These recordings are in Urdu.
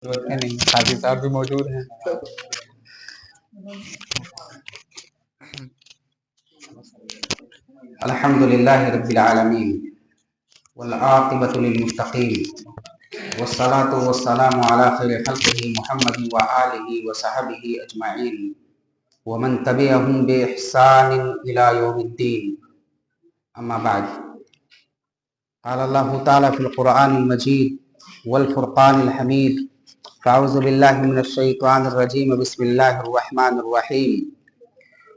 ضرورت ہے نہیں، قاضی صاحب بھی موجود ہیں. الحمد للہ رب العالمین والعاقبۃ للمتقین والصلاة والسلام علی خیر خلقہ محمد وآلہ وصحبہ اجمعین ومن تبعهم بإحسان إلى يوم الدین. اما بعد، قال اللہ تعالی فی القرآن المجید والفرقان الحمید. فاعوذ باللہ من الشیطان الرجیم. بسم اللہ الرحمن الرحیم.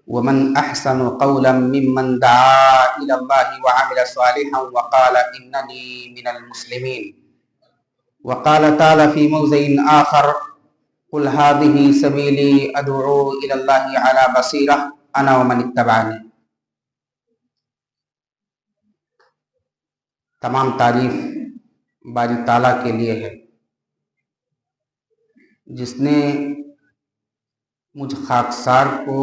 ومن احسن قولا ممن دعا الى الله وعمل صالحا وقال انني من المسلمين. وقال تعالى في موضع آخر قل هذه سبيلي ادعو الى الله على بصيرة انا ومن اتبعني. تمام تعریف باری تعالیٰ کے لیے ہے جس نے مجھ خاکسار کو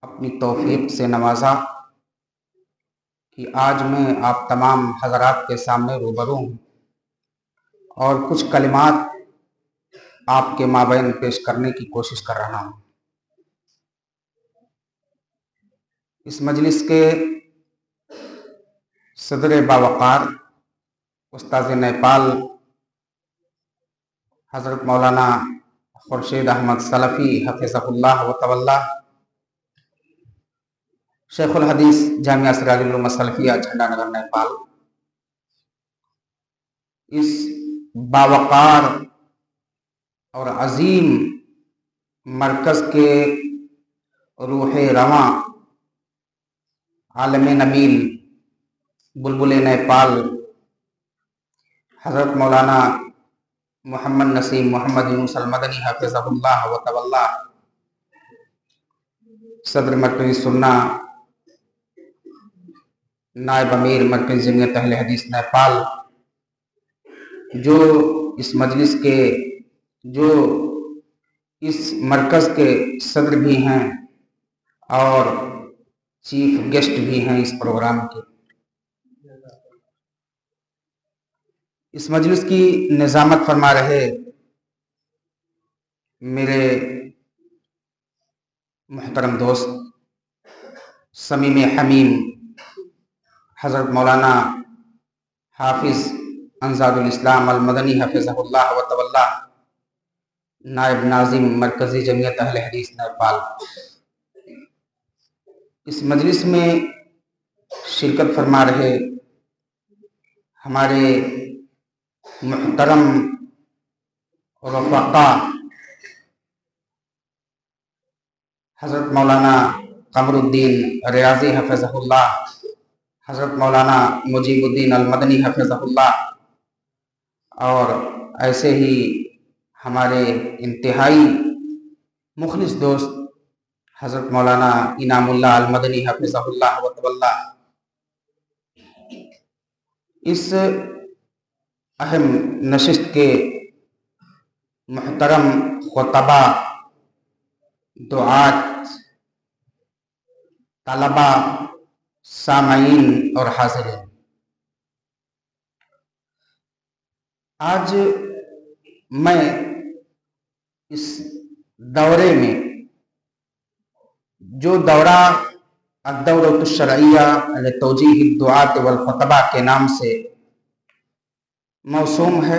اپنی توفیق سے نوازا کہ آج میں آپ تمام حضرات کے سامنے روبرو ہوں اور کچھ کلمات آپ کے مابین پیش کرنے کی کوشش کر رہا ہوں. اس مجلس کے صدر باوقار استاذ نیپال حضرت مولانا خورشید احمد سلفی حفظہ اللہ و طولہ، شیخ الحدیث جامعہ سراج العلوم السلفیہ جھنڈا نگر نیپال، اس باوقار اور عظیم مرکز کے روح رواں عالم نبیل بلبل نیپال حضرت مولانا محمد نسیم محمد یونس المدنی حفظہ اللہ و طولہ، صدر مرکزی سنہ، نائب امیر مرکزی جمعیت اہل حدیث نیپال، جو اس مجلس کے اس مرکز کے صدر بھی ہیں اور چیف گیسٹ بھی ہیں اس پروگرام کے. اس مجلس کی نظامت فرما رہے میرے محترم دوست صمیم حمیم حضرت مولانا حافظ انصار الاسلام المدنی حفظہ اللہ و طولہ، نائب ناظم مرکزی جمعیت اہل حدیث نیپال. اس مجلس میں شرکت فرما رہے ہمارے محترم رفقا حضرت مولانا قمر الدین ریاضی حفظہ اللہ، حضرت مولانا مجیب الدین المدنی حفظہ اللہ، اور ایسے ہی ہمارے انتہائی مخلص دوست حضرت مولانا انعام اللہ المدنی حفظہ اللہ و طولہ. اس اہم نشست کے محترم خطبہ، دعات، طلبہ، سامعین اور حاضرین، آج میں اس دورے میں جو دورہ الدورۃ الشرعیہ لتوجیہ الدعاۃ والخطبہ کے نام سے موسوم ہے،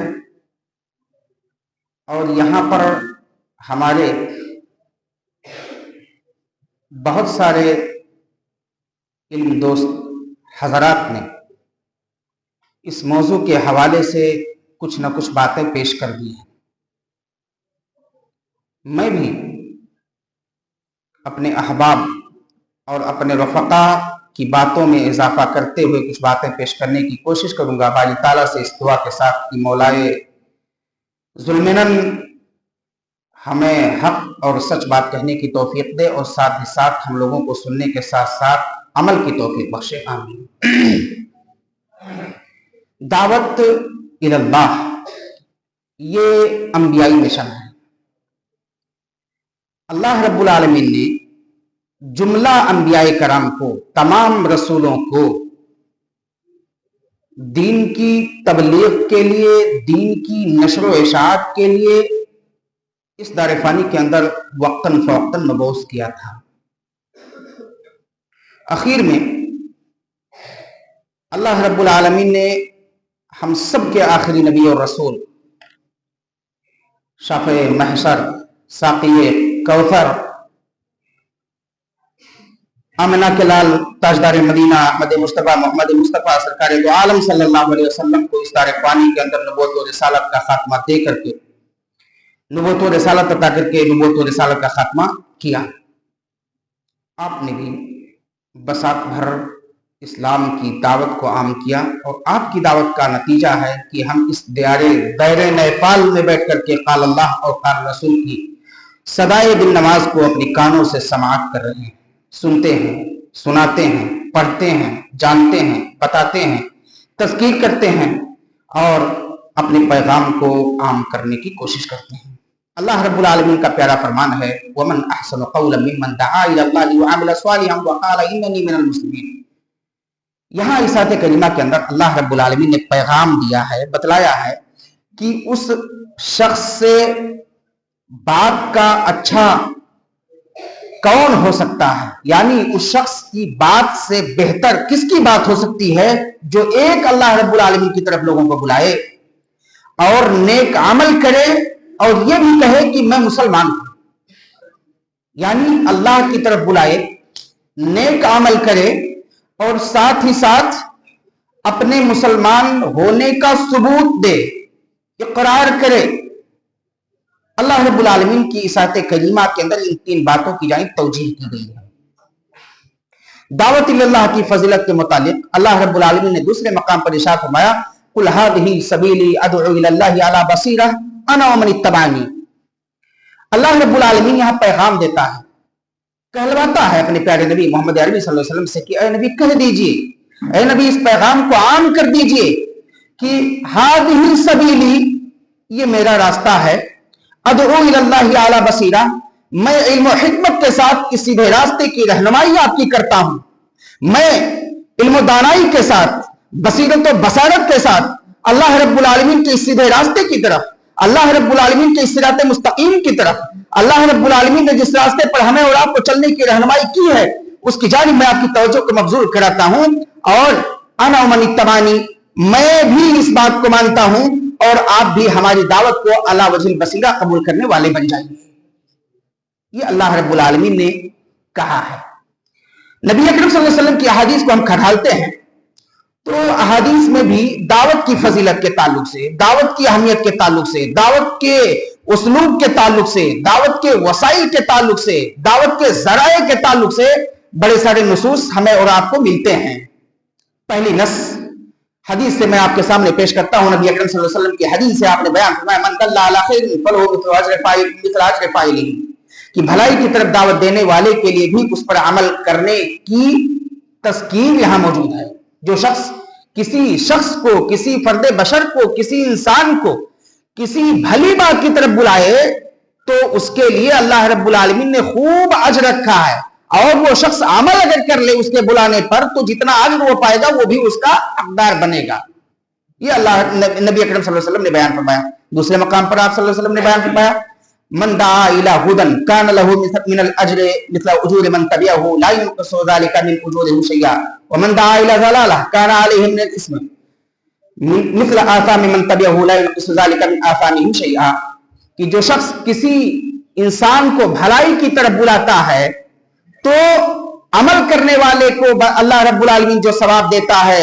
اور یہاں پر ہمارے بہت سارے علم دوست حضرات نے اس موضوع کے حوالے سے کچھ نہ کچھ باتیں پیش کر دی ہیں. میں بھی اپنے احباب اور اپنے رفقا کی باتوں میں اضافہ کرتے ہوئے کچھ باتیں پیش کرنے کی کوشش کروں گا. باری تعالیٰ سے اس دعا کے ساتھ کہ مولائے ذوالمنن ہمیں حق اور سچ بات کہنے کی توفیق دے اور ساتھ ہی ساتھ ہم لوگوں کو سننے کے ساتھ ساتھ عمل کی توفیق بخشے. آمین. دعوت اللہ یہ انبیائی مشن ہے. اللہ رب العالمین نے جملہ انبیاء کرام کو، تمام رسولوں کو دین کی تبلیغ کے لیے، دین کی نشر و اشاعت کے لیے اس دار فانی کے اندر وقتاً فوقتاً مبعوث کیا تھا۔ اخیر میں اللہ رب العالمین نے ہم سب کے آخری نبی اور رسول، شافع محشر، ساقی کوثر، آمنہ کے لال، تاجدار مدینہ، احمد مصطفیٰ محمد مصطفیٰ سرکار دو عالم صلی اللہ علیہ وسلم کو اس دار فانی کے اندر نبوت و رسالت کا خاتمہ دے کر کے، نبوت و رسالت عطا کر کے نبوت و رسالت کا خاتمہ کیا۔ آپ نے بھی بساط بھر اسلام کی دعوت کو عام کیا، اور آپ کی دعوت کا نتیجہ ہے کہ ہم اس دائرے نیپال میں بیٹھ کر کے قال اللہ اور قال رسول کی صدائے بن نماز کو اپنی کانوں سے سماعت کر رہے ہیں، سنتے ہیں، سناتے ہیں، پڑھتے ہیں، جانتے ہیں، بتاتے ہیں، تذکیر کرتے ہیں اور اپنے پیغام کو عام کرنے کی کوشش کرتے ہیں۔ اللہ رب العالمین کا پیارا فرمان ہے وَمَنْ أَحْسَنُ قَوْلًا مِّمَّنْ دَعَا إِلَى اللَّهِ وَعَمِلَ صَالِحًا وَقَالَ إِنَّنِي مِنَ الْمُسْلِمِينَ۔ یہاں اس آیت کریمہ کے اندر اللہ رب العالمین نے پیغام دیا ہے، بتلایا ہے کہ اس شخص سے بات کا اچھا کون ہو سکتا ہے، یعنی اس شخص کی بات سے بہتر کس کی بات ہو سکتی ہے جو ایک اللہ رب العالمین کی طرف لوگوں کو بلائے اور نیک عمل کرے اور یہ بھی کہے کہ میں مسلمان ہوں، یعنی اللہ کی طرف بلائے، نیک عمل کرے اور ساتھ ہی ساتھ اپنے مسلمان ہونے کا ثبوت دے، اقرار کرے۔ اللہ رب العالمین کی اس آیت کریمہ کے اندر ان تین باتوں کی جانب توجیہ کی گئی ہے۔ دعوت اللہ کی فضیلت کے متعلق اللہ رب العالمین نے دوسرے مقام پر ارشاد فرمایا قُلْ هَٰذِهِ سَبِيلِي أَدْعُو إِلَى اللَّهِ عَلَىٰ بَصِيرَةٍ أَنَا وَمَنِ اتَّبَعَنِي۔ اللہ رب العالمین یہاں پیغام دیتا ہے، کہلواتا ہے اپنے پیارے نبی محمد عربی صلی اللہ علیہ وسلم سے کہ اے نبی کہہ دیجئے، اے نبی اس پیغام کو عام کر دیجئے کہ هَٰذِهِ سَبِيلِي، یہ میرا راستہ ہے، ادعو الی اللہ علی بصیرہ، میں علم و حکمت کے ساتھ اس سیدھے راستے کی رہنمائی آپ کی کرتا ہوں، میں علم و دانائی کے ساتھ، بصیرت و بصارت کے ساتھ اللہ رب العالمین کے اس سیدھے راستے کی طرف، اللہ رب العالمین کے اس صراط مستقیم کی طرف، اللہ رب العالمین نے جس راستے پر ہمیں اور آپ کو چلنے کی رہنمائی کی ہے اس کی جانب میں آپ کی توجہ کو مبذول کراتا ہوں، اور انا ومن اتبعنی، میں بھی اس بات کو مانتا ہوں اور آپ بھی ہماری دعوت کو علی وجہ البصیرہ قبول کرنے والے بن جائیں گے۔ یہ اللہ رب العالمین نے کہا ہے۔ نبی اکرم صلی اللہ علیہ وسلم کی احادیث کو ہم کھٹالتے ہیں تو احادیث میں بھی دعوت کی فضیلت کے تعلق سے، دعوت کی اہمیت کے تعلق سے، دعوت کے اسلوب کے تعلق سے، دعوت کے وسائل کے تعلق سے، دعوت کے ذرائع کے تعلق سے بڑے سارے نصوص ہمیں اور آپ کو ملتے ہیں۔ پہلی نص حدیث سے میں آپ کے سامنے پیش کرتا ہوں، نبی اکرم صلی اللہ علیہ وسلم کی حدیث سے آپ نے بیان فرمایا من دل علی خیر فلہ مثل اجر فاعلہ، کہ بھلائی کی طرف دعوت دینے والے کے لیے بھی اس پر عمل کرنے کی تذکیر یہاں موجود ہے۔ جو شخص کسی شخص کو، کسی فرد بشر کو، کسی انسان کو کسی بھلی بات کی طرف بلائے تو اس کے لیے اللہ رب العالمین نے خوب اجر رکھا ہے، اور وہ شخص عمل اگر کر لے اس کے بلانے پر تو جتنا اجر وہ پائے گا وہ بھی اس کا حقدار بنے گا۔ یہ اللہ نبی اکرم صلی اللہ علیہ وسلم نے بیان فرمایا۔ دوسرے مقام پر آپ صلی اللہ علیہ وسلم نے بیان فرمایا من دعا الى هدى كان له من الاجر مثل اجور من تبعه لا ينقص ذلك من اجورهم شيئا ومن دعا الى ضلاله كان عليه من الاثم مثل آثام من تبعه لا ينقص ذلك من آثامهم شيئا، کہ جو شخص کسی انسان کو بھلائی کی طرف بلاتا ہے تو عمل کرنے والے کو اللہ رب العالمین جو ثواب دیتا ہے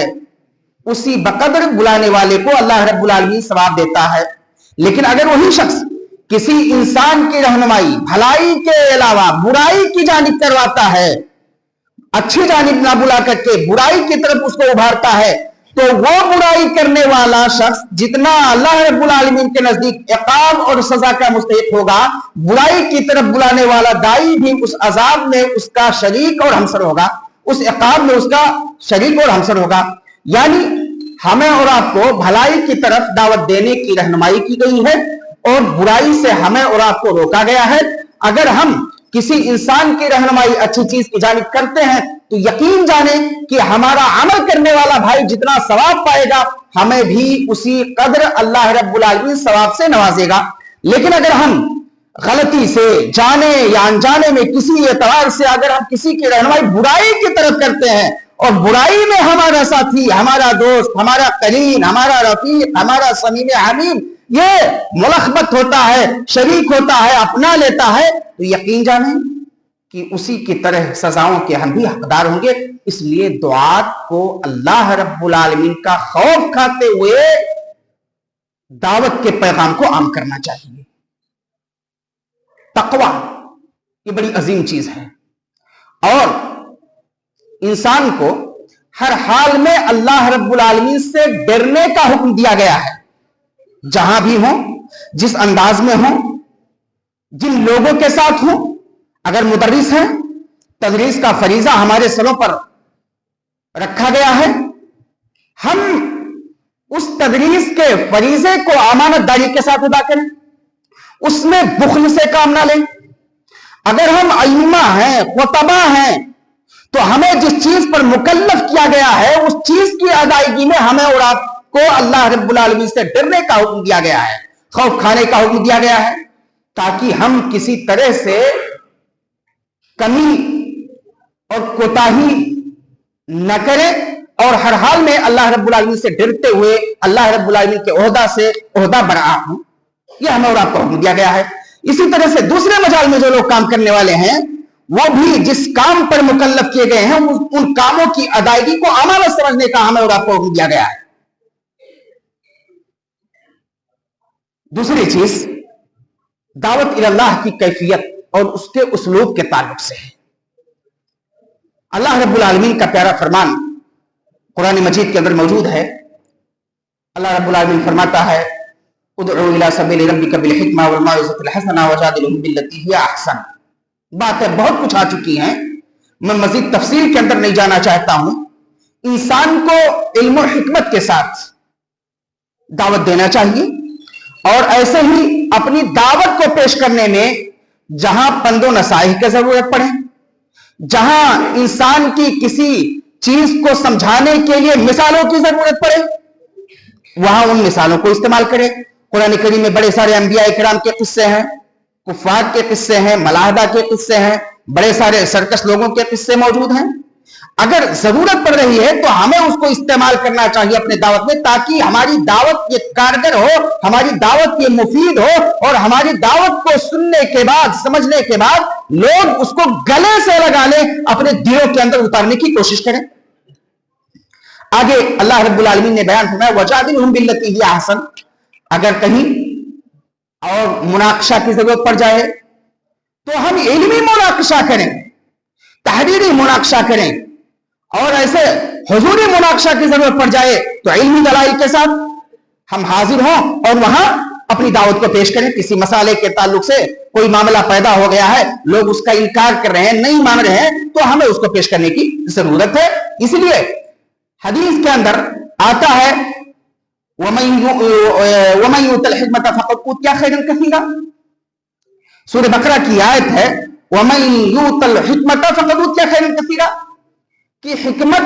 اسی بقدر بلانے والے کو اللہ رب العالمین ثواب دیتا ہے۔ لیکن اگر وہی شخص کسی انسان کی رہنمائی بھلائی کے علاوہ برائی کی جانب کرواتا ہے، اچھی جانب نہ بلا کر کے برائی کی طرف اس کو ابھارتا ہے، تو وہ برائی کرنے والا شخص جتنا اللہ رب العالمین کے نزدیک عقاب اور سزا کا مستحق ہوگا، برائی کی طرف بلانے والا دائی بھی اس عذاب میں اس کا شریک اور ہمسر ہوگا، اس عقاب میں اس کا شریک اور ہمسر ہوگا۔ یعنی ہمیں اور آپ کو بھلائی کی طرف دعوت دینے کی رہنمائی کی گئی ہے اور برائی سے ہمیں اور آپ کو روکا گیا ہے۔ اگر ہم کسی انسان کی رہنمائی اچھی چیز کی جانب کرتے ہیں تو یقین جانیں کہ ہمارا عمل کرنے والا بھائی جتنا ثواب پائے گا ہمیں بھی اسی قدر اللہ رب العالمین ثواب سے نوازے گا. لیکن اگر ہم غلطی سے جانے یا انجانے میں کسی اعتبار سے اگر ہم کسی کی رہنمائی برائی کی طرف کرتے ہیں اور برائی میں ہمارا ساتھی، ہمارا دوست، ہمارا قرین، ہمارا رفیق، ہمارا صمیم حمیم یہ ملخبت ہوتا ہے، شریک ہوتا ہے، اپنا لیتا ہے، تو یقین جانیں کہ اسی کی طرح سزاؤں کے ہم بھی حقدار ہوں گے. اس لیے دعات کو اللہ رب العالمین کا خوف کھاتے ہوئے دعوت کے پیغام کو عام کرنا چاہیے. تقوی یہ بڑی عظیم چیز ہے اور انسان کو ہر حال میں اللہ رب العالمین سے ڈرنے کا حکم دیا گیا ہے. جہاں بھی ہوں، جس انداز میں ہوں، جن لوگوں کے ساتھ ہوں. اگر مدرس ہیں، تدریس کا فریضہ ہمارے سروں پر رکھا گیا ہے، ہم اس تدریس کے فریضے کو امانت داری کے ساتھ ادا کریں، اس میں بخل سے کام نہ لیں. اگر ہم ائمہ ہیں، خطبہ ہیں، تو ہمیں جس چیز پر مکلف کیا گیا ہے اس چیز کی ادائیگی میں ہمیں اور آپ کو اللہ رب العالمین سے ڈرنے کا حکم دیا گیا ہے، خوف کھانے کا حکم دیا گیا ہے، تاکہ ہم کسی طرح سے کمی اور کوتاہی نہ کریں اور ہر حال میں اللہ رب العالمین سے ڈرتے ہوئے اللہ رب العالمین کے عہدہ سے عہدہ برآ ہوں. یہ ہمیں اور آپ کو حکم دیا گیا ہے. اسی طرح سے دوسرے مجال میں جو لوگ کام کرنے والے ہیں وہ بھی جس کام پر مکلف کیے گئے ہیں ان کاموں کی ادائیگی کو امانت سمجھنے کا ہمیں اور آپ کو حکم دیا گیا ہے. دوسری چیز دعوت اللہ کی کیفیت اور اس کے اسلوب کے تعلق سے ہے. اللہ رب العالمین کا پیارا فرمان قرآن مجید کے اندر موجود ہے. اللہ رب العالمین فرماتا ہے ادعو الی سبیل ربک بالحکمہ والموعظۃ الحسنہ وجادلہم باللتی ہی احسن. باتیں بہت کچھ آ چکی ہیں، میں مزید تفصیل کے اندر نہیں جانا چاہتا ہوں. انسان کو علم و حکمت کے ساتھ دعوت دینا چاہیے اور ایسے ہی اپنی دعوت کو پیش کرنے میں جہاں پند و نصائح کی ضرورت پڑے، جہاں انسان کی کسی چیز کو سمجھانے کے لیے مثالوں کی ضرورت پڑے وہاں ان مثالوں کو استعمال کرے. قرآن کریم میں بڑے سارے انبیاء کرام کے قصے ہیں، کفار کے قصے ہیں، ملاحدہ کے قصے ہیں، بڑے سارے سرکش لوگوں کے قصے موجود ہیں. اگر ضرورت پڑ رہی ہے تو ہمیں اس کو استعمال کرنا چاہیے اپنے دعوت میں، تاکہ ہماری دعوت یہ کارگر ہو، ہماری دعوت یہ مفید ہو اور ہماری دعوت کو سننے کے بعد، سمجھنے کے بعد لوگ اس کو گلے سے لگا لیں، اپنے دلوں کے اندر اتارنے کی کوشش کریں. آگے اللہ رب العالمین نے بیان فرمایا وجادلہم باللتی ہی احسن. اگر کہیں اور مناقشہ کی ضرورت پڑ جائے تو ہم علمی مناقشہ کریں، تحریری مناقشہ کریں، اور ایسے حضوری مناقشہ کی ضرورت پڑ جائے تو علمی دلائل کے ساتھ ہم حاضر ہوں اور وہاں اپنی دعوت کو پیش کریں. کسی مسئلے کے تعلق سے کوئی معاملہ پیدا ہو گیا ہے، لوگ اس کا انکار کر رہے ہیں، نہیں مان رہے ہیں، تو ہمیں اس کو پیش کرنے کی ضرورت ہے. اس لیے حدیث کے اندر آتا ہے وَمَن يُؤْتَ الْحِكْمَةَ فَقَدْ أُوتِیَ خَيْرًا كَثِیرًا. سورہ بقرہ کی آیت ہے وَمَن يُؤْتَ الْحِكْمَةَ فَقَدْ أُوتِیَ خَيْرًا كَثِیرًا، کہ حکمت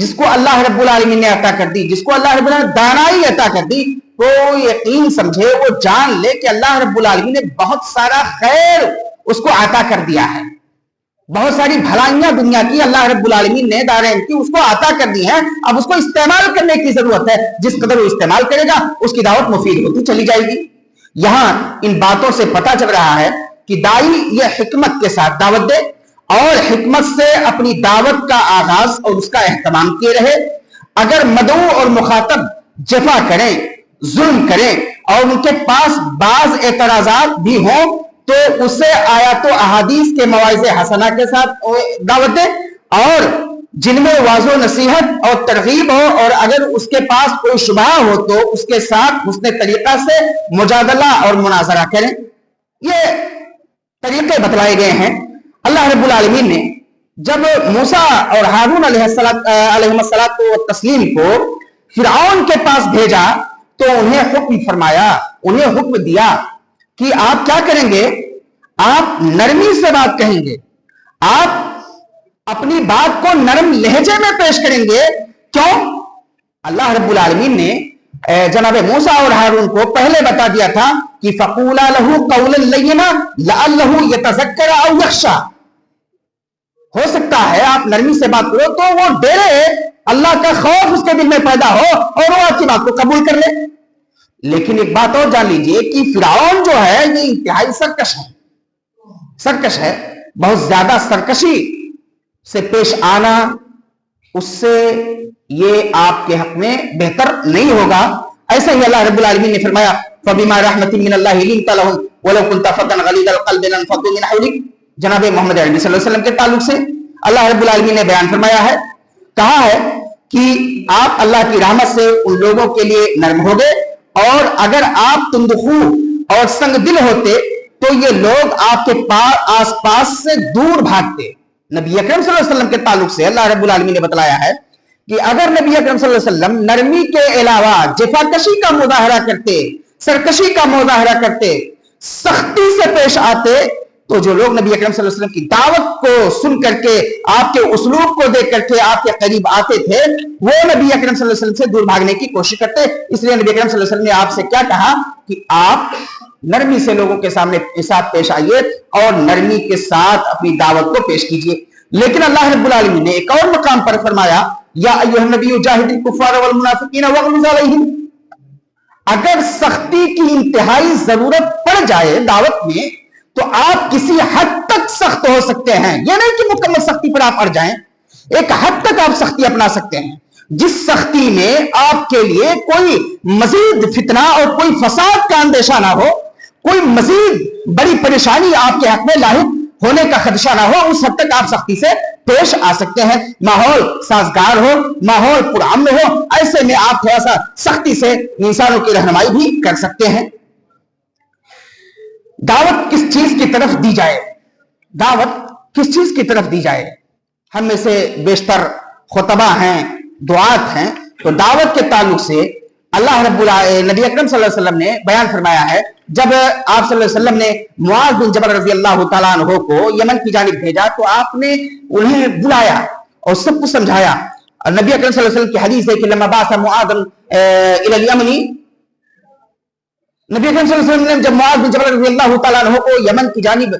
جس کو اللہ رب العالمین نے عطا کر دی، جس کو اللہ رب العالمین نے دانائی عطا کر دی، تو یقین سمجھے، وہ جان لے کہ اللہ رب العالمین نے بہت سارا خیر اس کو عطا کر دیا ہے. بہت ساری بھلائیاں دنیا کی اللہ رب العالمین نے دارین کی اس کو عطا کر دی ہیں. اب اس کو استعمال کرنے کی ضرورت ہے. جس قدر وہ استعمال کرے گا اس کی دعوت مفید ہوتی چلی جائے گی. یہاں ان باتوں سے پتہ چل رہا ہے کہ دائی یہ حکمت کے ساتھ دعوت دے اور حکمت سے اپنی دعوت کا آغاز اور اس کا اہتمام کیے رہے. اگر مدعو اور مخاطب جفا کریں، ظلم کریں اور ان کے پاس بعض اعتراضات بھی ہوں تو اسے آیات و احادیث کے مواعظ حسنہ کے ساتھ دعوت دے، اور جن میں واضح نصیحت اور ترغیب ہو، اور اگر اس کے پاس کوئی شبہ ہو تو اس کے ساتھ حسن طریقہ سے مجادلہ اور مناظرہ کریں. یہ طریقے بتلائے گئے ہیں. اللہ رب العالمین نے جب موسیٰ اور ہارون علیہ السلام و تسلیم کو فرعون کے پاس بھیجا تو انہیں حکم فرمایا، انہیں حکم دیا کہ آپ کیا کریں گے؟ آپ نرمی سے بات کہیں گے، آپ اپنی بات کو نرم لہجے میں پیش کریں گے. کیوں؟ اللہ رب العالمین نے جناب موسیٰ اور ہارون کو پہلے بتا دیا تھا کہ فَقُولَا لَهُ قَوْلًا لَيِّنًا لَعَلَّهُ يَتَذَكَّرُ أَوْ يَخْشَىٰ. ہو سکتا ہے آپ نرمی سے بات کرو تو وہ ڈرے، اللہ کا خوف اس کے دل میں پیدا ہو اور وہ آپ کی بات کو قبول کر لے. لیکن ایک بات اور جان لیجئے کہ فرعون جو ہے یہ انتہائی سرکش ہے. بہت زیادہ سرکشی سے پیش آنا اس سے یہ آپ کے حق میں بہتر نہیں ہوگا. ایسے ہی اللہ رب العالمین نے فرمایا فَبِمَا رَحْمَةٍ مِّنَ اللَّهِ لِنتَ لَهُمْ وَلَوْ كُنْتَ فَظًّا غَلِيظَ الْقَلْبِ لَانفَضُّوا مِنْ حَوْلِكَ. جناب محمد عربی صلی اللہ علیہ وسلم کے تعلق سے اللہ رب العالمین نے بیان فرمایا ہے، کہا ہے کہ آپ اللہ کی رحمت سے ان لوگوں کے لیے نرم ہو گئے، اور اگر آپ تندخو اور سنگ دل ہوتے تو یہ لوگ آپ کے آس پاس سے دور بھاگتے. نبی اکرم صلی اللہ علیہ وسلم کے تعلق سے اللہ رب العالمین نے بتلایا ہے کہ اگر نبی اکرم صلی اللہ علیہ وسلم نرمی کے علاوہ جفاکشی کا مظاہرہ کرتے، سرکشی کا مظاہرہ کرتے، سختی سے پیش آتے، تو جو لوگ نبی اکرم صلی اللہ علیہ وسلم کی دعوت کو سن کر کے آپ کے اسلوب کو دیکھ کر کے آپ کے قریب آتے تھے، وہ نبی اکرم صلی اللہ علیہ وسلم سے دور بھاگنے کی کوشش کرتے. اس لیے نبی اکرم صلی اللہ علیہ وسلم نے آپ سے کیا کہا کہ آپ نرمی سے لوگوں کے ساتھ پیش آئیے اور نرمی کے ساتھ اپنی دعوت کو پیش کیجیے. لیکن اللہ رب العالمین نے ایک اور مقام پر فرمایا یا ایھا النبی جاہد الکفار والمنافقین واغلظ علیہم. اگر سختی کی انتہائی ضرورت پڑ جائے دعوت میں تو آپ کسی حد تک سخت ہو سکتے ہیں. یہ نہیں کہ مکمل سختی پر آپ اڑ جائیں، ایک حد تک آپ سختی اپنا سکتے ہیں جس سختی میں آپ کے لیے کوئی مزید فتنہ اور کوئی فساد کا اندیشہ نہ ہو، کوئی مزید بڑی پریشانی آپ کے حق میں لاحق ہونے کا خدشہ نہ ہو. اس حد تک آپ سختی سے پیش آ سکتے ہیں. ماحول سازگار ہو، ماحول پرامن ہو، ایسے میں آپ تھوڑا سا سختی سے انسانوں کی رہنمائی بھی کر سکتے ہیں. دعوت کس چیز کی طرف دی جائے؟ دعوت کس چیز کی طرف دی جائے؟ ہم میں سے بیشتر خطبہ ہیں، دعات ہیں، تو دعوت کے تعلق سے اللہ رب نبی اکرم صلی اللہ علیہ وسلم نے بیان فرمایا ہے. جب آپ صلی اللہ علیہ وسلم نے معاذ بن جبل رضی اللہ تعالیٰ عنہ کو یمن کی جانب بھیجا تو آپ نے انہیں بلایا اور سب کچھ سمجھایا. نبی اکرم صلی اللہ علیہ وسلم کی حدیث ہے کہ لما بعث معاذ الى الیمن، نبی اکرم صلی اللہ علیہ وسلم نے جب معاذ بن جبل رضی اللہ تعالیٰ عنہ کو یمن کی جانب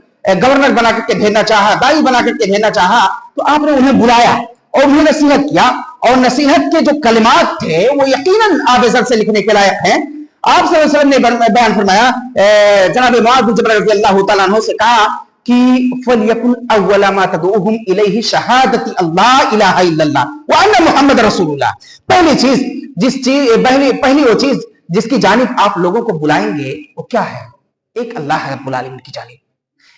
گورنر بنا کر کے بھیجنا چاہا، دائی بنا کر کے بھیجنا چاہا، تو آپ نے انہیں بلایا اور انہیں نصیحت کیا. اور نصیحت کے جو کلمات تھے وہ یقیناً آب زر سے لکھنے کے لائق ہیں. آپ صلی اللہ علیہ وسلم نے بیان فرمایا، جناب معاذ بن جبل رضی اللہ تعالیٰ عنہ سے کہا کہ فَلْيَكُنْ أَوَّلَ مَا تَدْعُوهُمْ إِلَيْهِ شَهَادَةِ اللَّهِ إِلَهَ إِلَّا اللَّهُ وَأَنَّ مُحَمَّدَ رَسُولُ اللَّهِ. پہلی وہ چیز جس کی جانب آپ لوگوں کو بلائیں گے وہ کیا ہے؟ ایک اللہ رب العالمین کی جانب،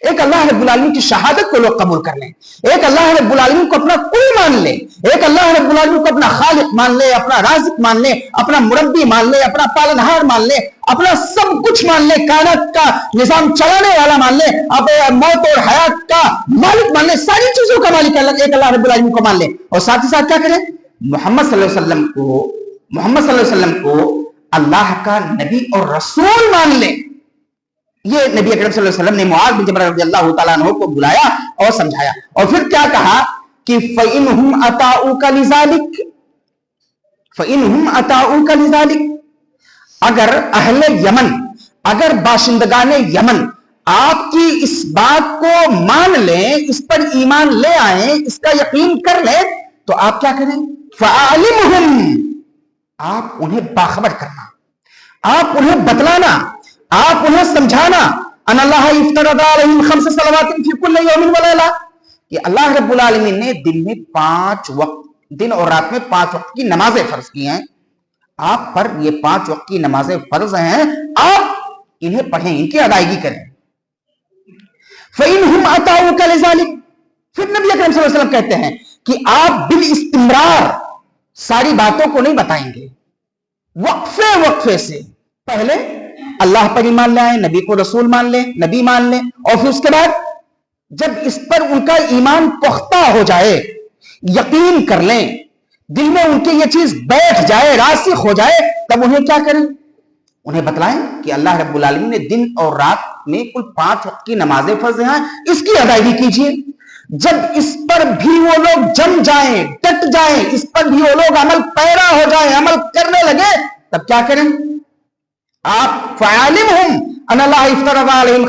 ایک اللہ رب العالمین کی شہادت کو لوگ قبول کر لیں، ایک اللہ رب العالمین کو اپنا کوئی مان لے، ایک اللہ رب العالمین کو اپنا خالق مان لے، اپنا رازق مان لے، اپنا مربی مان لے، اپنا پالنہار مان لے، اپنا سب کچھ مان لے، کائنات کا نظام چلانے والا مان لے، موت اور حیات کا مالک مان لے، ساری چیزوں کا مالک ایک اللہ رب العالمین کو مان لے. اور ساتھ ہی ساتھ کیا کریں؟ محمد صلی اللہ علیہ وسلم کو اللہ کا نبی اور رسول مان لے. یہ نبی اکرم صلی اللہ علیہ وسلم نے معاذ بن جبل رضی اللہ تعالیٰ عنہ کو بلایا اور سمجھایا. اور پھر کیا کہا کہ فَإِنْهُمْ أَطَاعُوكَ لِذَلِكَ فَإِنْهُمْ أَطَاعُوكَ لِذَلِكَ. اگر اہل یمن، اگر باشندگان یمن آپ کی اس بات کو مان لیں، اس پر ایمان لے آئیں، اس کا یقین کر لیں، تو آپ کیا کریں؟ فَأَعْلِمْهُمْ، آپ انہیں باخبر کرنا، آپ انہیں بتلانا، آپ انہیں سمجھانا ان اللہ افترض علیہم 5 صلوات فی کل یوم و لیلہ، کہ اللہ رب العالمین نے دن میں 5 وقت، دن اور رات میں 5 وقت کی نمازیں فرض کی ہیں. آپ پر یہ 5 وقت کی نمازیں فرض ہیں، آپ انہیں پڑھیں، ان کی ادائیگی کریں. فَإِنْهُمْ أَطَاعُوكَ لِذَلِكَ. پھر نبی اکرم صلی اللہ علیہ وسلم کہتے ہیں کہ آپ بالاستمرار ساری باتوں کو نہیں بتائیں گے، وقفے سے پہلے اللہ پر ایمان لے آئیں، نبی کو رسول مان لیں، نبی مان لیں، اور پھر اس کے بعد جب اس پر ان کا ایمان پختہ ہو جائے، یقین کر لیں، دل میں ان کی یہ چیز بیٹھ جائے، راسخ ہو جائے، تب انہیں کیا کریں؟ انہیں بتلائیں کہ اللہ رب العالمین نے دن اور رات میں کل 5 وقت کی نمازیں فرض ہیں، اس کی ادائیگی کیجیے. جب اس پر بھی وہ لوگ جم جائیں، ڈٹ جائیں، اس پر بھی وہ لوگ عمل پیرا ہو جائیں، عمل کرنے لگے، تب کیا کریں آپ؟ فَعَالِمْهُمْ أَنَ اللَّهَ افْتَرَضَ عَلَيْهِمْ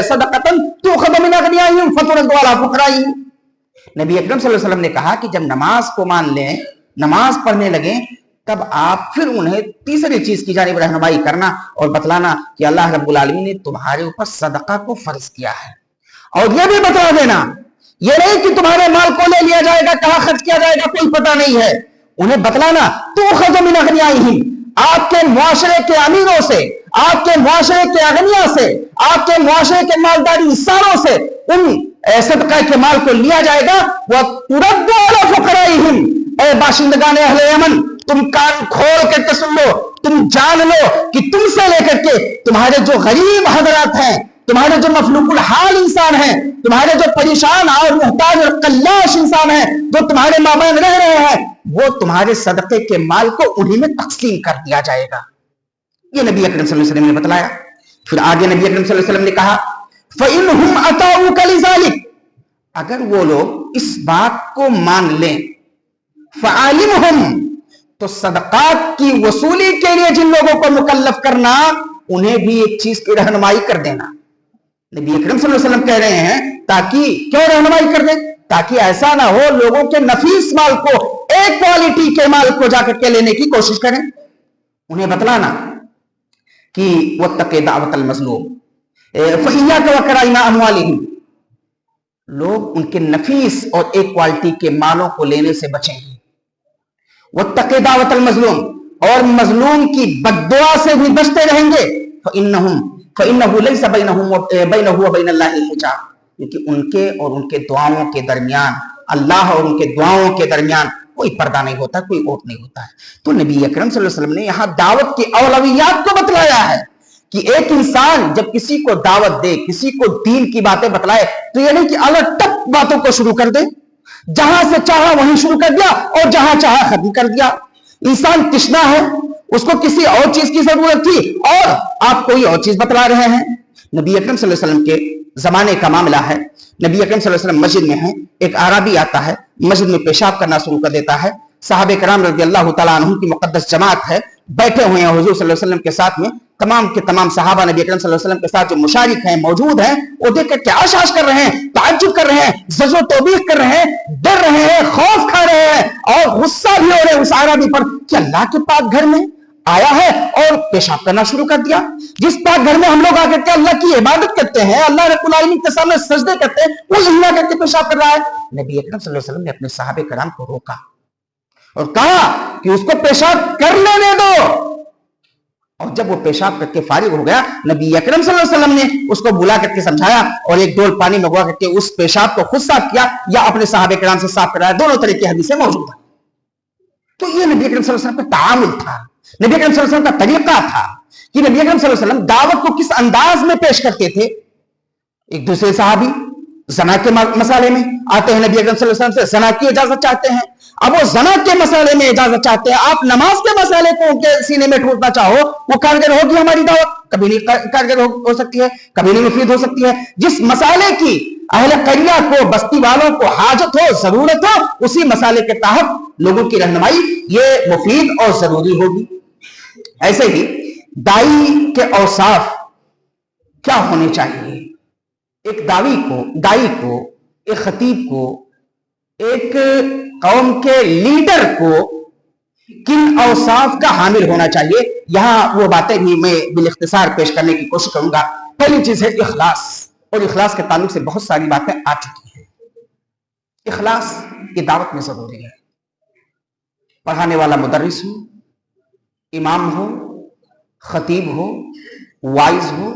صَدَقَةً تُؤْخَذُ مِنْ أَغْنِيَائِهِمْ فَتُرَدُّ عَلَىٰ فُقَرَائِهِمْ۔ نبی اکرم صلی اللہ علیہ وسلم نے کہا کہ جب نماز کو مان لیں، نماز پڑھنے لگیں، تب آپ پھر انہیں تیسری چیز کی جانب رہنمائی کرنا اور بتلانا کہ اللہ رب العالمین نے تمہارے اوپر صدقہ کو فرض کیا ہے، اور یہ بھی بتا دینا، یہ نہیں کہ تمہارے مال کو لے لیا جائے گا، کہاں خرچ کیا جائے گا کوئی پتہ نہیں ہے، انہیں بتلانا تُؤْخَذُ مِنْ أَغْنِيَائِهِمْ، آپ کے معاشرے کے امیروں سے، آپ کے معاشرے کے اغنیاء سے، آپ کے معاشرے کے مالداری انسانوں سے ان صدقہ کے مال کو لیا جائے گا۔ وَتُرَدُّ عَلَىٰ فُقَرَائِهِمْ، اے باشندگان اہل یمن، تم کان کھول کر کے سن لو، تم جان لو کہ تم سے لے کر کے تمہارے جو غریب حضرات ہیں، تمہارے جو مفلوق الحال انسان ہیں، تمہارے جو پریشان اور محتاج اور قلاش انسان ہیں، جو تمہارے مابین رہ رہے ہیں، وہ تمہارے صدقے کے مال کو انہی میں تقسیم کر دیا جائے گا۔ یہ نبی اکرم صلی اللہ علیہ وسلم نے بتلایا۔ پھر آگے نبی اکرم صلی اللہ علیہ وسلم نے کہا فَإِنْهُمْ أَطَاعُوكَ لِذَلِكَ، اگر وہ لوگ اس بات کو مان لیں، فَعَالِمْهُمْ، تو صدقات کی وصولی کے لیے جن لوگوں کو مکلف کرنا، انہیں بھی ایک چیز کی رہنمائی کر دینا۔ نبی اکرم صلی اللہ علیہ وسلم کہہ رہے ہیں تاکہ کیوں رہنمائی کر دیں؟ تاکہ ایسا نہ ہو لوگوں کے نفیس مال کو، ایک کوالٹی کے مال کو جا کر کے لینے کی کوشش کریں۔ انہیں بتلانا کہ وَاتَّقِ دَعْوَةَ الْمَظْلُومِ فَإِيَّاكَ وَكَرَائِمَ أَمْوَالِهِمْ، لوگ ان کے نفیس اور ایک کوالٹی کے مالوں کو لینے سے بچیں گے۔ وَاتَّقِ دَعْوَةَ الْمَظْلُومِ، اور مظلوم کی بد دعا سے بھی بچتے رہیں گے۔ فَإِنَّهُ لَيْسَ بَيْنَهُ وَبَيْنَ اللَّهِ حِجَابٌ، کیونکہ ان کے اور ان کے دعاؤں کے درمیان، اللہ اور ان کے دعاؤں کے درمیان کوئی پردہ نہیں ہوتا، کوئی اوٹ نہیں ہوتا ہے۔ تو نبی اکرم صلی اللہ علیہ وسلم نے یہاں دعوت کی اولویات کو بتلایا ہے کہ ایک انسان جب کسی کو دعوت دے، کسی کو دین کی باتیں بتلائے، تو یہ نہیں کہ الگ ٹپ باتوں کو شروع کر دے، جہاں سے چاہا وہیں شروع کر دیا اور جہاں چاہا ختم کر دیا۔ انسان تشنا ہے، اس کو کسی اور چیز کی ضرورت تھی اور آپ کوئی اور چیز بتلا رہے ہیں۔ نبی اکرم صلی اللہ علیہ وسلم کے زمانے کا معاملہ ہے، نبی اکرم صلی اللہ علیہ وسلم مسجد میں ہیں، ایک اعرابی آتا ہے، مسجد میں پیشاب کرنا شروع کر دیتا ہے۔ صحابہ کرام رضی اللہ تعالیٰ عنہ کی مقدس جماعت ہے، بیٹھے ہوئے ہیں حضور صلی اللہ علیہ وسلم کے ساتھ میں، تمام کے تمام صحابہ نبی اکرم صلی اللہ علیہ وسلم کے ساتھ جو مشارک ہیں، موجود ہیں، وہ دیکھ کر کے آشاش کر رہے ہیں، تعجب کر رہے ہیں، زجر و توبیخ کر رہے ہیں، ڈر رہے ہیں، خوف کھا رہے ہیں اور غصہ بھی ہو رہے ہیں اس عربی پر کہ اللہ کے پاک گھر میں آیا ہے اور پیشاب کرنا شروع کر دیا۔ جس پاک گھر میں ہم لوگ آ کر کے اللہ کی عبادت کرتے ہیں، اللہ رب العالمین کے سامنے سجدے کرتے ہیں، وہ یہاں کر کے پیشاب کر رہا ہے۔ نبی اکرم صلی اللہ علیہ وسلم نے اپنے صحابہ کرام کو روکا اور کہا کہ اس کو پیشاب کر لینے دو۔ اور جب وہ پیشاب کر کے فارغ ہو گیا، نبی اکرم صلی اللہ علیہ وسلم نے اس کو بلا کر کے سمجھایا اور ایک ڈول پانی منگوا کر کے اس پیشاب کو خود صاف کیا یا اپنے صحابہ کرام سے صاف کرایا، دونوں طرح کی حدیثیں موجود ہیں۔ تو یہ نبی اکرم صلی اللہ علیہ وسلم کا تعامل تھا، نبی اکرم صلی اللہ علیہ وسلم کا طریقہ تھا کہ نبی اکرم صلی اللہ علیہ وسلم دعوت کو کس انداز میں پیش کرتے تھے۔ ایک دوسرے صحابی زنا کے مسئلے میں آتے ہیں، نبی اکرم صلی اللہ علیہ وسلم سے زنا کی اجازت چاہتے ہیں، اب وہ زنا کے مسئلے میں اجازت چاہتے ہیں، آپ نماز کے مسئلے کو ان کے سینے میں ٹھوسنا چاہو، وہ کارگر ہوگی ہماری دعوت، کبھی نہیں کارگر ہو سکتی ہے، کبھی نہیں مفید ہو سکتی ہے۔ جس مسئلے کی اہل قریہ کو، بستی والوں کو حاجت ہو، ضرورت ہو، اسی مسئلے کے تحت لوگوں کی رہنمائی یہ مفید اور ضروری ہوگی۔ ایسے ہی دائی کے اوصاف کیا ہونے چاہیے؟ ایک دائی کو، ایک خطیب کو، ایک قوم کے لیڈر کو کن اوصاف کا حامل ہونا چاہیے، یہاں وہ باتیں بھی میں بالاختصار پیش کرنے کی کوشش کروں گا۔ پہلی چیز ہے اخلاص، اور اخلاص کے تعلق سے بہت ساری باتیں آ چکی ہیں۔ اخلاص یہ دعوت میں ضروری ہے۔ پڑھانے والا مدرس ہو، امام ہو، خطیب ہو، وائز ہو،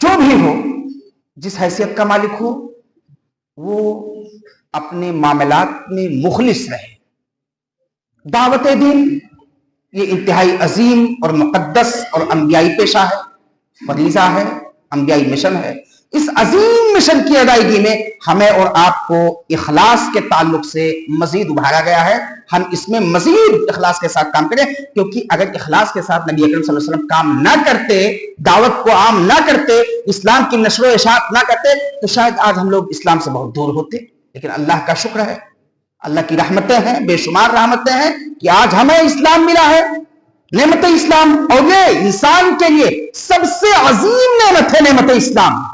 جو بھی ہو، جس حیثیت کا مالک ہو، وہ اپنے معاملات میں مخلص رہے۔ دعوت دین یہ انتہائی عظیم اور مقدس اور انبیائی پیشہ ہے، فریضہ ہے، انبیائی مشن ہے۔ اس عظیم مشن کی ادائیگی میں ہمیں اور آپ کو اخلاص کے تعلق سے مزید ابھارا گیا ہے. ہم اس میں مزید اخلاص کے ساتھ کام کریں, کیونکہ اگر اخلاص کے ساتھ نبی اکرم صلی اللہ علیہ وسلم کام نہ کرتے, دعوت کو عام نہ کرتے, اسلام کی نشر و اشاعت نہ کرتے, تو شاید آج ہم لوگ اسلام سے بہت دور ہوتے. لیکن اللہ کا شکر ہے, اللہ کی رحمتیں ہیں, بے شمار رحمتیں ہیں کہ آج ہمیں اسلام ملا ہے. نعمت اسلام, اور یہ انسان کے لیے سب سے عظیم نعمت ہے. نعمت اسلام,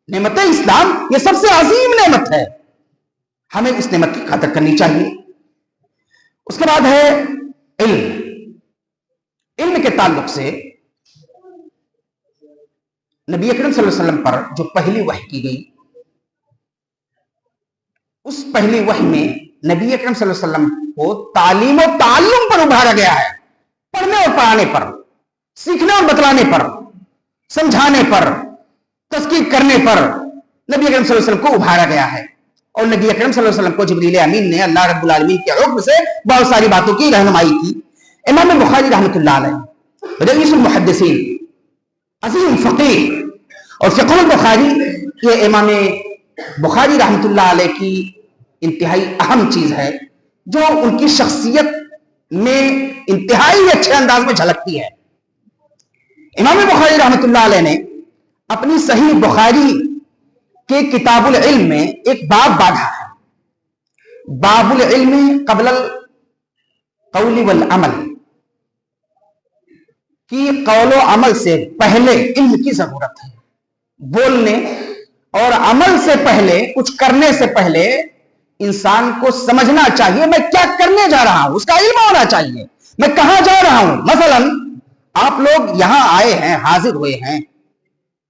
نعمت اسلام یہ سب سے عظیم نعمت ہے. ہمیں اس نعمت کی قدر کرنی چاہیے. اس کے بعد ہے علم. علم کے تعلق سے نبی اکرم صلی اللہ علیہ وسلم پر جو پہلی وحی کی گئی, اس پہلی وحی میں نبی اکرم صلی اللہ علیہ وسلم کو تعلیم و تعلم پر ابھارا گیا ہے. پڑھنے اور پڑھانے پر, سیکھنے اور بتلانے پر, سمجھانے پر, تذکیر کرنے پر نبی اکرم صلی اللہ علیہ وسلم کو ابھارا گیا ہے. اور نبی اکرم صلی اللہ علیہ وسلم کو جبریل امین نے اللہ رب العالمین کے حکم سے بہت ساری باتوں کی رہنمائی کی. امام بخاری رحمۃ اللہ علیہ رئیس المحدثین, عظیم فقیہ, اور فقہ البخاری یہ امام بخاری رحمۃ اللہ علیہ کی انتہائی اہم چیز ہے, جو ان کی شخصیت میں انتہائی اچھے انداز میں جھلکتی ہے. امام بخاری رحمۃ اللہ علیہ نے اپنی صحیح بخاری کے کتاب العلم میں ایک باب باندھا ہے, باب العلم قبل القول والعمل, کہ قول و عمل سے پہلے علم کی ضرورت ہے. بولنے اور عمل سے پہلے, کچھ کرنے سے پہلے انسان کو سمجھنا چاہیے میں کیا کرنے جا رہا ہوں, اس کا علم ہونا چاہیے, میں کہاں جا رہا ہوں. مثلا آپ لوگ یہاں آئے ہیں, حاضر ہوئے ہیں,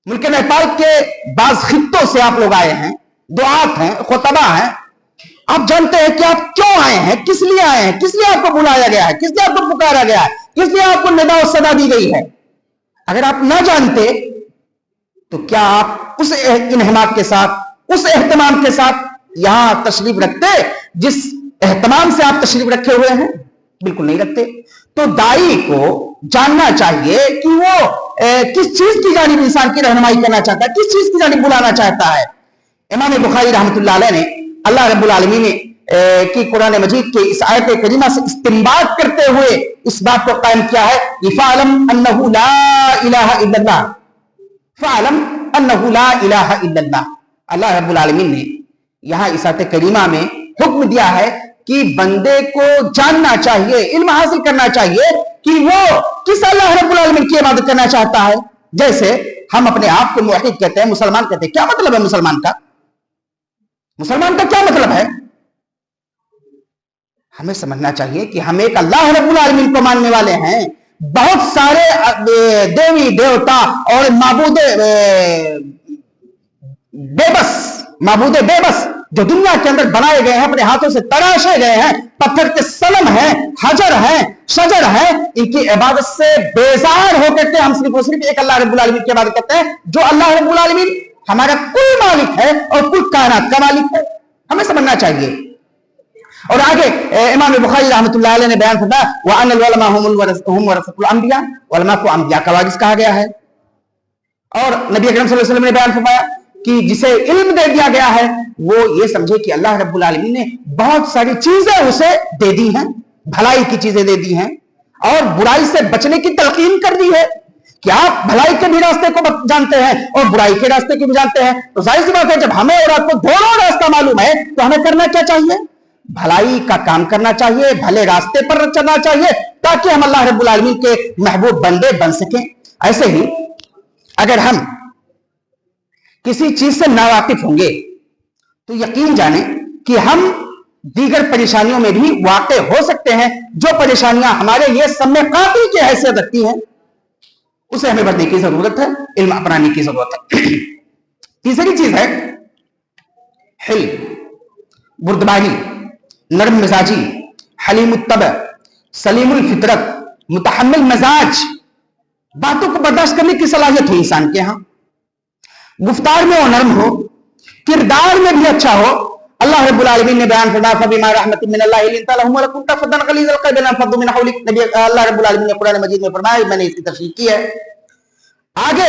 ملک نیپال کے بعض خطوں سے آپ لوگ آئے ہیں, دعات ہیں, خطبہ ہیں. آپ جانتے ہیں کہ آپ کیوں آئے ہیں, کس لیے آئے ہیں, کس لیے آپ کو بلایا گیا ہے, کس لیے آپ کو پکارا گیا ہے, کس لیے آپ کو ندا و صدا دی گئی ہے. اگر آپ نہ جانتے تو کیا آپ اس انہماک کے ساتھ, اس اہتمام کے ساتھ یہاں تشریف رکھتے جس اہتمام سے آپ تشریف رکھے ہوئے ہیں؟ بالکل نہیں رکھتے. تو داعی کو جاننا چاہیے کہ وہ کس چیز کی جانب انسان کی رہنمائی کرنا چاہتا ہے, کس چیز کی جانب بلانا چاہتا ہے. امام بخاری رحمۃ اللہ علیہ نے اللہ رب العالمین کی قرآن مجید کے اس آیت کریمہ سے استنباط کرتے ہوئے اس بات کو قائم کیا ہے, فَاعْلَمْ أَنَّهُ لَا إِلَهَ إِلَّا اللَّهُ, فَاعْلَمْ أَنَّهُ لَا إِلَهَ إِلَّا اللَّهُ. اللہ رب العالمین نے یہاں اس آیت کریمہ میں حکم دیا ہے کہ بندے کو جاننا چاہیے, علم حاصل کرنا چاہیے کہ وہ کس اللہ رب العالمین کی عبادت کرنا چاہتا ہے. جیسے ہم اپنے آپ کو موحد کہتے ہیں, مسلمان کہتے ہیں. کیا مطلب ہے مسلمان کا؟ مسلمان کا کیا مطلب ہے؟ ہمیں سمجھنا چاہیے کہ ہم ایک اللہ رب العالمین کو ماننے والے ہیں. بہت سارے دیوی دیوتا اور معبود بے بس جو دنیا کے اندر بنائے گئے ہیں, اپنے ہاتھوں سے تراشے گئے ہیں, پتھر کے صنم ہیں, حجر ہیں, شجر ہیں, ان کی عبادت سے بیزار ہو کر کے ہم صرف اور صرف ایک اللہ رب العالمین کی عبادت کرتے ہیں, جو اللہ رب العالمین ہمارا کل مالک ہے اور کل کائنات کا مالک ہے. ہمیں سمجھنا چاہیے. اور آگے امام بخاری رحمۃ اللہ علیہ نے بیان فرمایا وَأَنَّ الْعُلَمَاءَ هُمْ وَرَثَةُ الْأَنْبِيَاءِ, علماء کو انبیاء کا وارث کہا گیا ہے. اور نبی اکرم صلی اللہ علیہ وسلم نے بیان فرمایا کہ جسے علم دے دیا گیا ہے وہ یہ سمجھے کہ اللہ رب العالمین نے بہت ساری چیزیں اسے دے دی ہیں, بھلائی کی چیزیں دے دی ہیں, اور برائی سے بچنے کی تلقین کر دی ہے کہ آپ بھلائی کے بھی راستے کو جانتے ہیں اور برائی کے راستے کو بھی جانتے ہیں. تو ظاہر سی بات ہے جب ہمیں اور آپ کو دونوں راستہ معلوم ہے تو ہمیں کرنا کیا چاہیے؟ بھلائی کا کام کرنا چاہیے, بھلے راستے پر چلنا چاہیے, تاکہ ہم اللہ رب العالمین کے محبوب بندے بن سکیں. ایسے ہی اگر ہم کسی چیز سے ناواقف ہوں گے تو یقین جانیں کہ ہم دیگر پریشانیوں میں بھی واقع ہو سکتے ہیں. جو پریشانیاں ہمارے لیے سم قاطع کی حیثیت رکھتی ہیں اسے ہمیں بچنے کی ضرورت ہے, علم اپنانے کی ضرورت ہے. تیسری چیز ہے حلم, بردباری, نرم مزاجی, حلیم الطبع, سلیم الفطرت, متحمل مزاج, باتوں کو برداشت کرنے کی صلاحیت ہے انسان کے ہاں. گفتار میں وہ نرم ہو, کردار میں بھی اچھا ہو. اللہ رب العالمین نے بیان فرمایا فبما رحمت من اللہ لنت لهم ولكنت فظا غليظ القلب لانفضوا من حولك. نبی اللہ رب العالمین نے قرآن مجید میں فرمایا, میں نے اس کی تشریح کی ہے. آگے